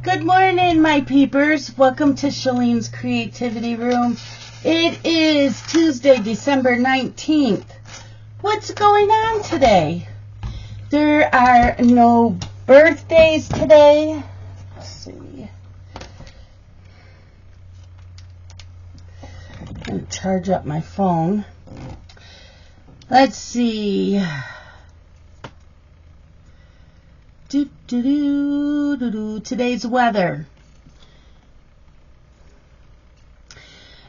Good morning, my peepers. Welcome to Shalene's Creativity Room. It is Tuesday, December 19th. What's going on today? There are no birthdays today. Let's see. I'm going to charge up my phone. Let's see. Today's weather.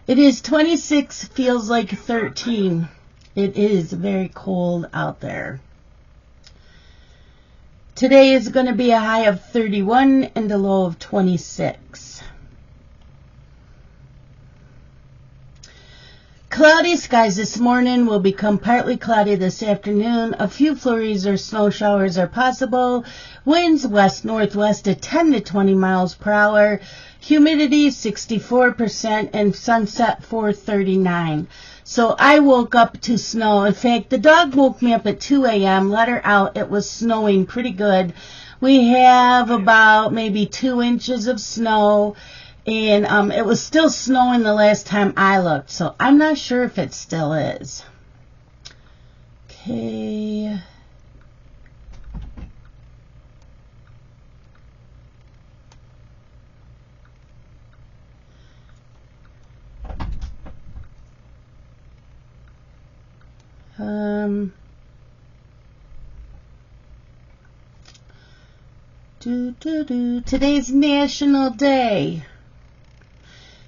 It is 26, feels like 13. It is very cold out there. Today is going to be a high of 31 and a low of 26. Cloudy skies this morning will become partly cloudy this afternoon. A few flurries or snow showers are possible. Winds west-northwest at 10 to 20 miles per hour. Humidity 64% and sunset 4:39. So I woke up to snow. In fact, the dog woke me up at 2 a.m., let her out. It was snowing pretty good. We have about maybe 2 inches of snow. And it was still snowing the last time I looked, so I'm not sure if it still is. Okay. Today's National Day.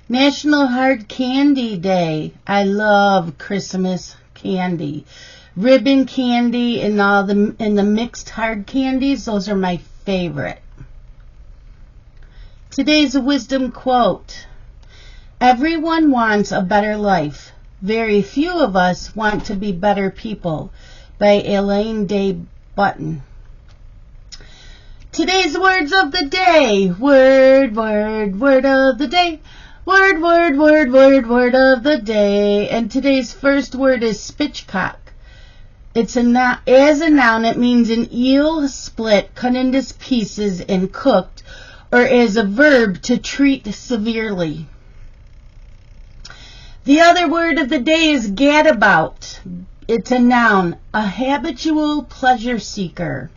National Hard Candy Day. I love Christmas candy. Ribbon candy and the mixed hard candies, those are my favorite. Today's wisdom quote. Everyone wants a better life. Very few of us want to be better people, by Elaine Day Button. Today's words of the day. Word of the day. Word of the day. And today's first word is spitchcock. It's as a noun, it means an eel split, cut into pieces, and cooked, or as a verb, to treat severely. The other word of the day is gadabout. It's a noun, a habitual pleasure seeker.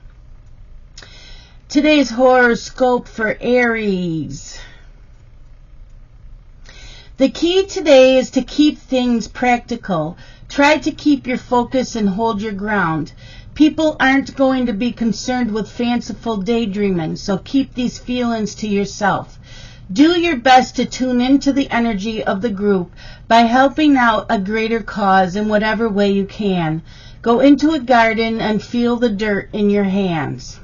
Today's horoscope for Aries. The key today is to keep things practical. Try to keep your focus and hold your ground. People aren't going to be concerned with fanciful daydreaming, so keep these feelings to yourself. Do your best to tune into the energy of the group by helping out a greater cause in whatever way you can. Go into a garden and feel the dirt in your hands.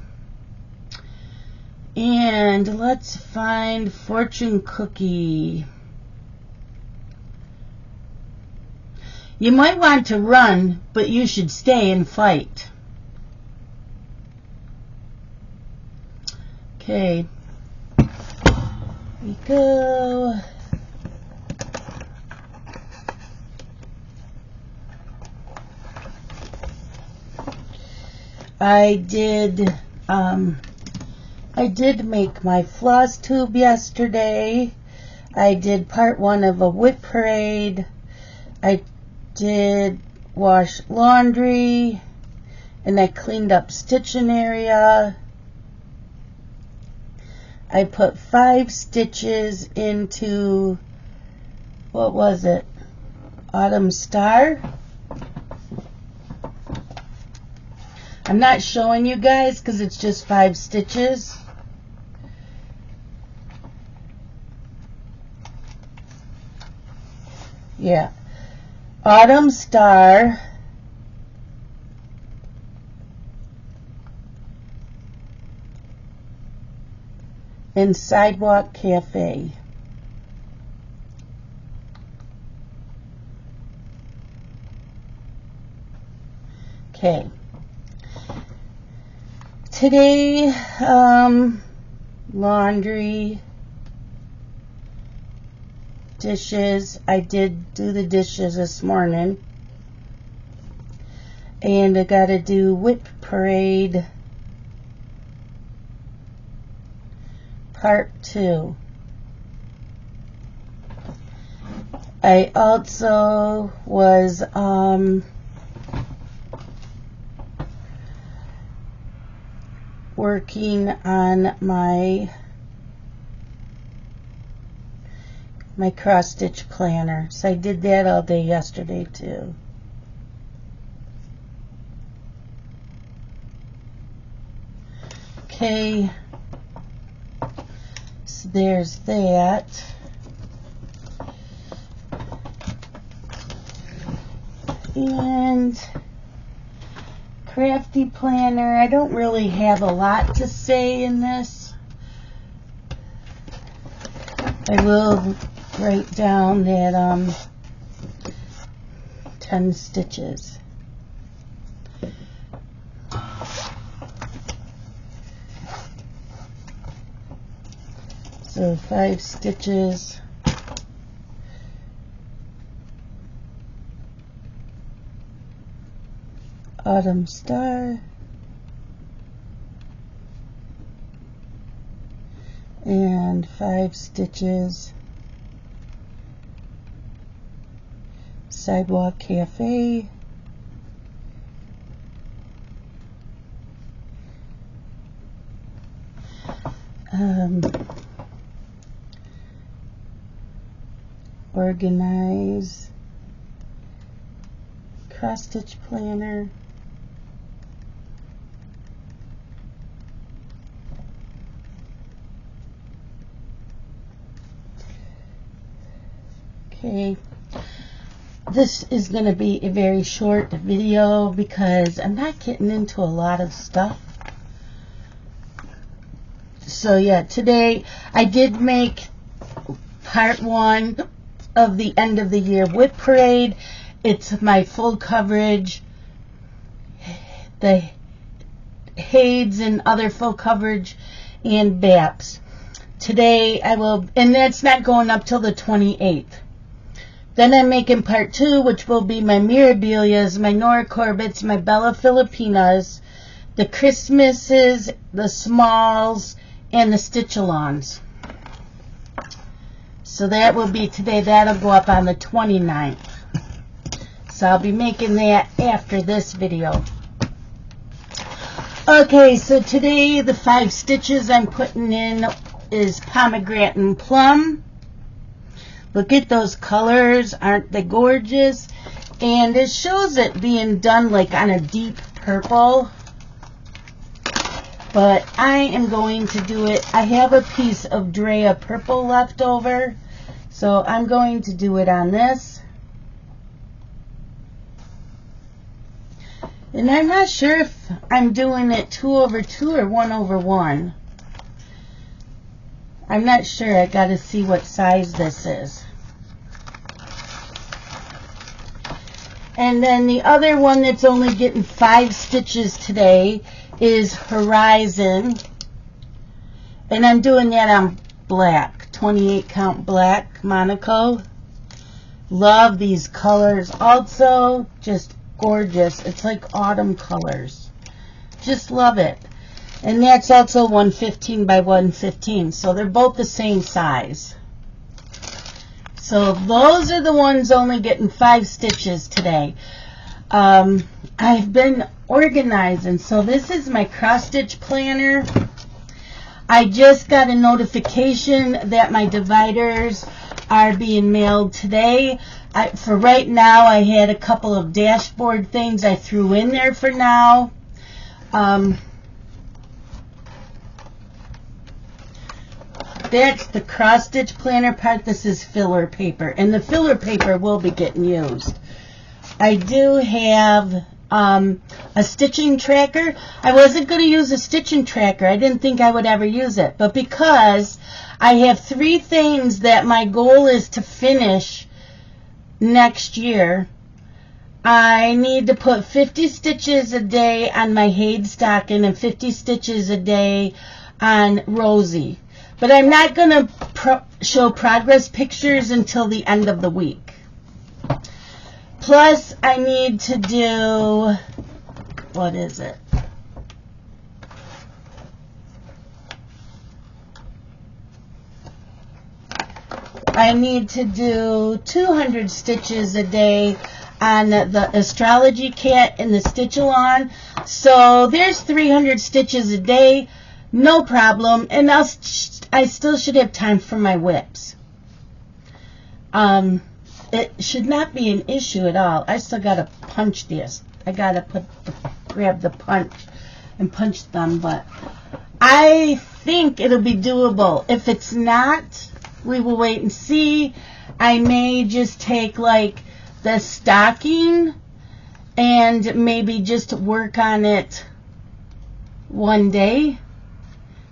And let's find fortune cookie. You might want to run, but you should stay and fight. Okay. Here we go. I did make my floss tube yesterday. I did part 1 of a whip parade. I did wash laundry, and I cleaned up stitching area. I put 5 stitches into, what was it? Autumn Star. I'm not showing you guys because it's just 5 stitches. Yeah. Autumn Star. And Sidewalk Cafe. Okay. Today, laundry, dishes. I did do the dishes this morning. And I got to do whip parade part 2. I also was working on my cross stitch planner, so I did that all day yesterday too. Okay, so there's that. And crafty planner, I don't really have a lot to say in this. I will write down that 10 stitches. So 5 stitches. Autumn Star. And 5 stitches. Sidewalk Cafe. Organize cross stitch planner. Okay, this is going to be a very short video because I'm not getting into a lot of stuff. So yeah, today I did make part 1 of the end of the year whip parade. It's my full coverage, the Hades and other full coverage, and BAPs. Today I will, and that's not going up till the 28th. Then I'm making part 2, which will be my Mirabilias, my Nora Corbetts, my Bella Filipinas, the Christmases, the Smalls, and the Stitch-alongs. So that will be today. That'll go up on the 29th. So I'll be making that after this video. Okay, so today the 5 stitches I'm putting in is Pomegranate and Plum. Look at those colors. Aren't they gorgeous? And it shows it being done like on a deep purple. But I am going to do it. I have a piece of Drea purple left over, so I'm going to do it on this. And I'm not sure if I'm doing it 2/2 or 1/1. I'm not sure. I got to see what size this is. And then the other one that's only getting 5 stitches today is Horizon, and I'm doing that on black, 28 count black Monaco. Love these colors. Also just gorgeous. It's like autumn colors. Just love it. And that's also 115 by 115, so they're both the same size. So those are the ones only getting 5 stitches today. I've been organizing. So this is my cross stitch planner. I just got a notification that my dividers are being mailed today. For right now, I had a couple of dashboard things I threw in there for now. That's the cross stitch planner part. This is filler paper, and the filler paper will be getting used. I do have a stitching tracker. I wasn't going to use a stitching tracker. I didn't think I would ever use it. But because I have 3 things that my goal is to finish next year, I need to put 50 stitches a day on my Hade stocking and 50 stitches a day on Rosie. But I'm not going to show progress pictures until the end of the week. Plus, I need to do, what is it? I need to do 200 stitches a day on the astrology kit and the stitch along. So there's 300 stitches a day, no problem. And I still should have time for my whips. It should not be an issue at all. I still got to punch this. I got to grab the punch and punch them, but I think it'll be doable. If it's not, we will wait and see. I may just take like the stocking and maybe just work on it one day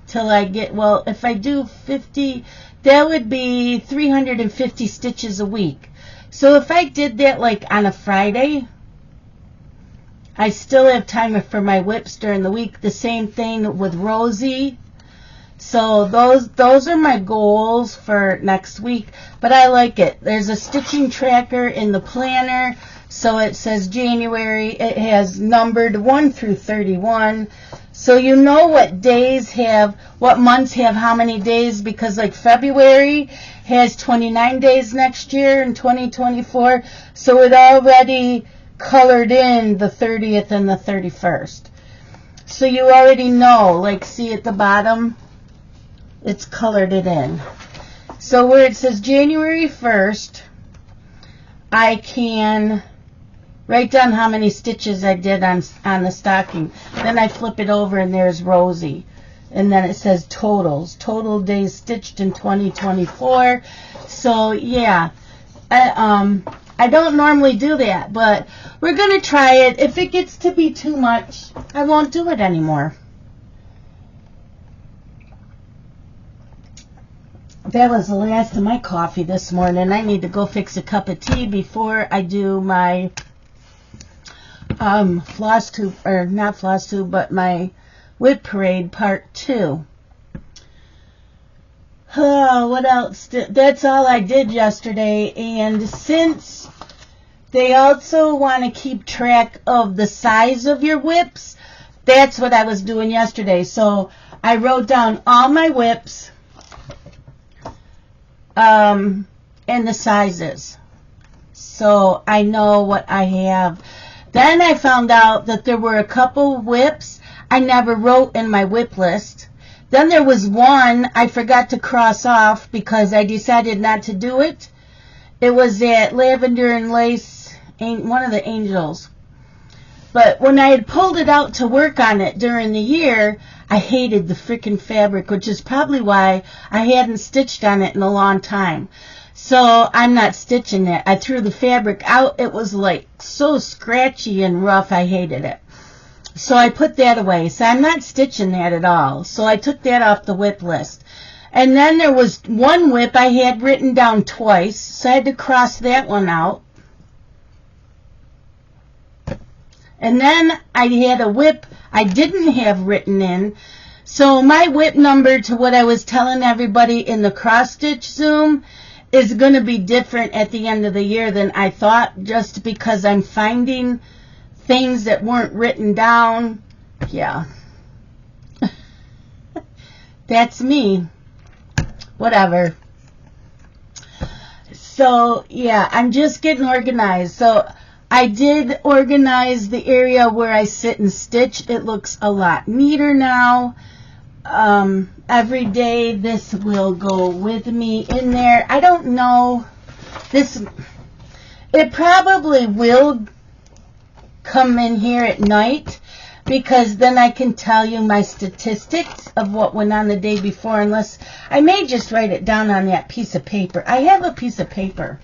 till I get, well, if I do 50, that would be 350 stitches a week. So if I did that like on a Friday, I still have time for my whips during the week. The same thing with Rosie. So those are my goals for next week. But I like it. There's a stitching tracker in the planner. So it says January. It has numbered 1 through 31. So you know what days have, what months have how many days, because like February has 29 days next year in 2024. So it already colored in the 30th and the 31st. So you already know, like see at the bottom, it's colored it in. So where it says January 1st, I can write down how many stitches I did on the stocking. Then I flip it over and there's Rosie. And then it says totals. Total days stitched in 2024. So yeah, I don't normally do that, but we're going to try it. If it gets to be too much, I won't do it anymore. That was the last of my coffee this morning. I need to go fix a cup of tea before I do my floss tube, or not floss tube, but my whip parade part 2. Oh, what else? That's all I did yesterday. And since they also want to keep track of the size of your whips, that's what I was doing yesterday. So I wrote down all my whips and the sizes, so I know what I have. Then I found out that there were a couple whips I never wrote in my whip list. Then there was one I forgot to cross off because I decided not to do it. It was at Lavender and Lace, one of the Angels. But when I had pulled it out to work on it during the year, I hated the freaking fabric, which is probably why I hadn't stitched on it in a long time. So I'm not stitching it. I threw the fabric out. It was like so scratchy and rough. I hated it. So I put that away. So I'm not stitching that at all. So I took that off the whip list. And then there was one whip I had written down twice. So I had to cross that one out. And then I had a whip I didn't have written in. So my whip number to what I was telling everybody in the cross stitch Zoom is going to be different at the end of the year than I thought, just because I'm finding things that weren't written down. Yeah. That's me. Whatever. So, yeah, I'm just getting organized. So I did organize the area where I sit and stitch. It looks a lot neater now. Every day this will go with me in there. I don't know. It probably will come in here at night, because then I can tell you my statistics of what went on the day before, unless I may just write it down on that piece of paper. I have a piece of paper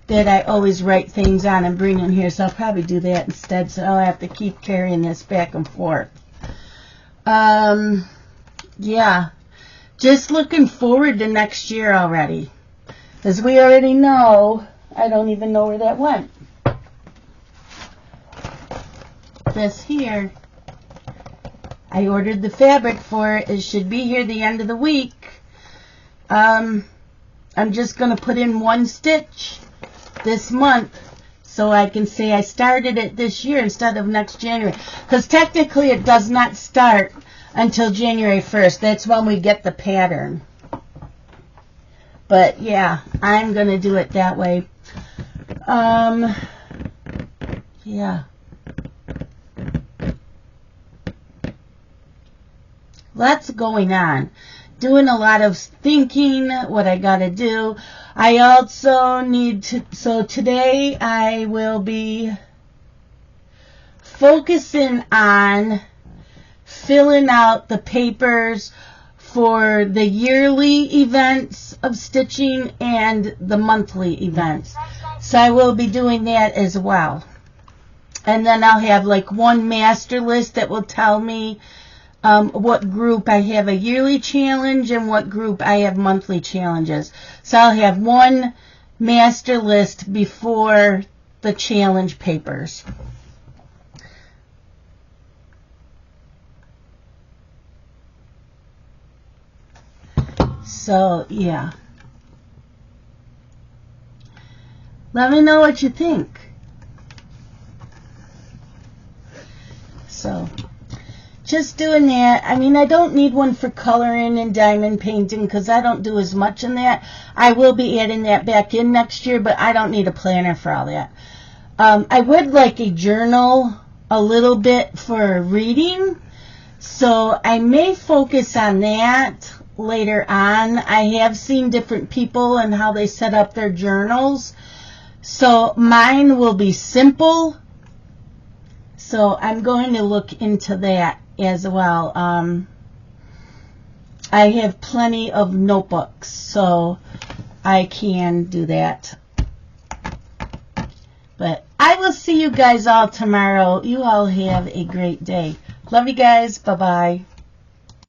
that I always write things on and bring in here, so I'll probably do that instead, so I'll have to keep carrying this back and forth. Yeah, just looking forward to next year already. As we already know, I don't even know where that went. This here, I ordered the fabric for it. It should be here the end of the week. I'm just going to put in one stitch this month, so I can say I started it this year instead of next January. Because technically it does not start until January 1st. That's when we get the pattern. But yeah, I'm going to do it that way. Yeah. Lots going on. Doing a lot of thinking, what I got to do. I also need to, so today I will be focusing on filling out the papers for the yearly events of stitching and the monthly events. So I will be doing that as well. And then I'll have like one master list that will tell me what group I have a yearly challenge and what group I have monthly challenges. So I'll have one master list before the challenge papers. So, yeah. Let me know what you think. So, just doing that. I mean, I don't need one for coloring and diamond painting because I don't do as much in that. I will be adding that back in next year, but I don't need a planner for all that. I would like a journal a little bit for reading, so I may focus on that later on. I have seen different people and how they set up their journals, so mine will be simple. So I'm going to look into that as well. I have plenty of notebooks, so I can do that. But I will see you guys all tomorrow. You all have a great day. Love you guys. Bye-bye.